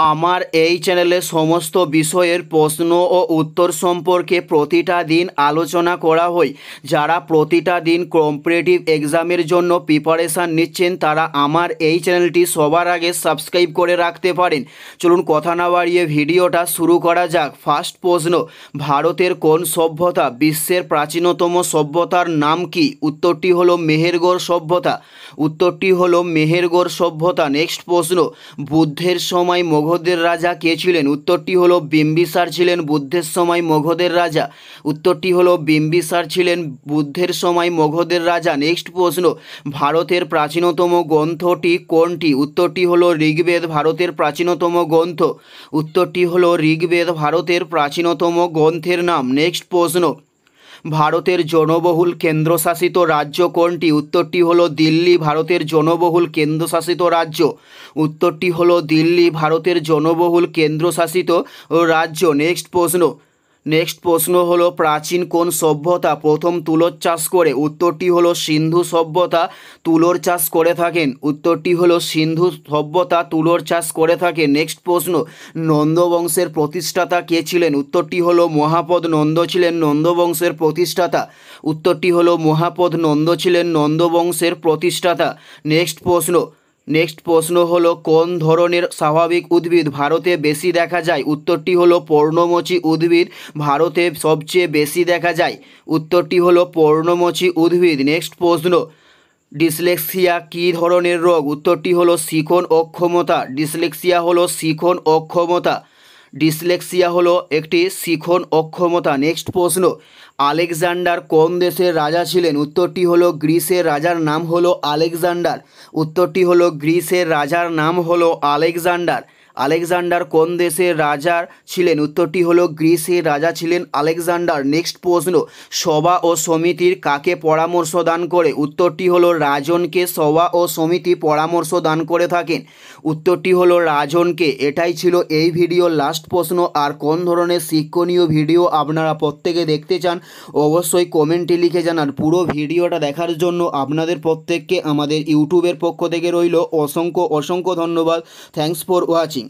আমার এই চ্যানেলে সমস্ত বিষয়ের প্রশ্ন ও উত্তর সম্পর্কে প্রতিটা দিন আলোচনা করা হয়। যারা প্রতিটা দিন কম্পিটিটিভ এক্সামের জন্য প্রিপারেশান নিচ্ছেন তারা আমার এই চ্যানেলটি সবার আগে সাবস্ক্রাইব করে রাখতে পারেন। চলুন কথা না বাড়িয়ে ভিডিওটা শুরু করা যাক। ফার্স্ট প্রশ্ন, ভারতের কোন সভ্যতা বিশ্বের প্রাচীনতম সভ্যতার নাম কি? উত্তরটি হলো মেহেরগড় সভ্যতা। উত্তরটি হলো মেহেরগড় সভ্যতা। নেক্সট প্রশ্ন, বুদ্ধের সময় মগধের রাজা কে ছিলেন? উত্তরটি হলো বিম্বিসার ছিলেন বুদ্ধের সময় মগধের রাজা। উত্তরটি হলো বিম্বিসার ছিলেন বুদ্ধের সময় মগধের রাজা। নেক্সট প্রশ্ন, ভারতের প্রাচীনতম গ্রন্থটি কোনটি? উত্তরটি হলো ঋগ্বেদ ভারতের প্রাচীনতম গ্রন্থ। উত্তরটি হলো ঋগ্বেদ ভারতের প্রাচীনতম গ্রন্থের নাম। নেক্সট প্রশ্ন, ভারতের জনবহুল কেন্দ্রশাসিত রাজ্য কোনটি? উত্তরটি হলো দিল্লি ভারতের জনবহুল কেন্দ্রশাসিত রাজ্য। উত্তরটি হলো দিল্লি ভারতের জনবহুল কেন্দ্রশাসিত রাজ্য। নেক্সট প্রশ্ন হলো প্রাচীন কোন সভ্যতা প্রথম তুলোর চাষ করে? উত্তরটি হলো সিন্ধু সভ্যতা তুলোর চাষ করে থাকেন। উত্তরটি হলো সিন্ধু সভ্যতা তুলোর চাষ করে থাকে। নেক্সট প্রশ্ন, নন্দবংশের প্রতিষ্ঠাতা কে ছিলেন? উত্তরটি হলো মহাপদ নন্দ ছিলেন নন্দবংশের প্রতিষ্ঠাতা। উত্তরটি হলো মহাপদ নন্দ ছিলেন নন্দবংশের প্রতিষ্ঠাতা। নেক্সট প্রশ্ন হলো কোন ধরনের স্বাভাবিক উদ্ভিদ ভারতে বেশি দেখা যায়? উত্তরটি হলো পর্ণমোচী উদ্ভিদ ভারতে সবচেয়ে বেশি দেখা যায়। উত্তরটি হলো পর্ণমোচী উদ্ভিদ। নেক্সট প্রশ্ন, ডিসলেক্সিয়া কী ধরনের রোগ? উত্তরটি হলো শিখন অক্ষমতা। ডিসলেক্সিয়া হলো শিখন অক্ষমতা। ডিসলেক্সিয়া হলো একটি শিখন অক্ষমতা। নেক্সট প্রশ্ন, আলেকজান্ডার কোন দেশের রাজা ছিলেন? উত্তরটি হলো গ্রিসের রাজার নাম হলো আলেকজান্ডার। উত্তরটি হলো গ্রিসের রাজার নাম হলো আলেকজান্ডার। আলেকজান্ডার কোন দেশের রাজা ছিলেন? উত্তরটি হলো গ্রিসের রাজা ছিলেন আলেকজান্ডার। নেক্সট প্রশ্ন, সভা ও সমিতির কাকে পরামর্শ দান করে? উত্তরটি হলো রাজনকে সভা ও সমিতি পরামর্শ দান করে থাকেন। উত্তরটি হলো রাজনকে। এটাই ছিল এই ভিডিওর লাস্ট প্রশ্ন। আর কোন ধরনের শিক্ষণীয় ভিডিও আপনারা প্রত্যেকে দেখতে চান অবশ্যই কমেন্টে লিখে জানান। পুরো ভিডিওটা দেখার জন্য আপনাদের প্রত্যেককে আমাদের ইউটিউবের পক্ষ থেকে রইল অসংখ্য ধন্যবাদ। Thanks for watching.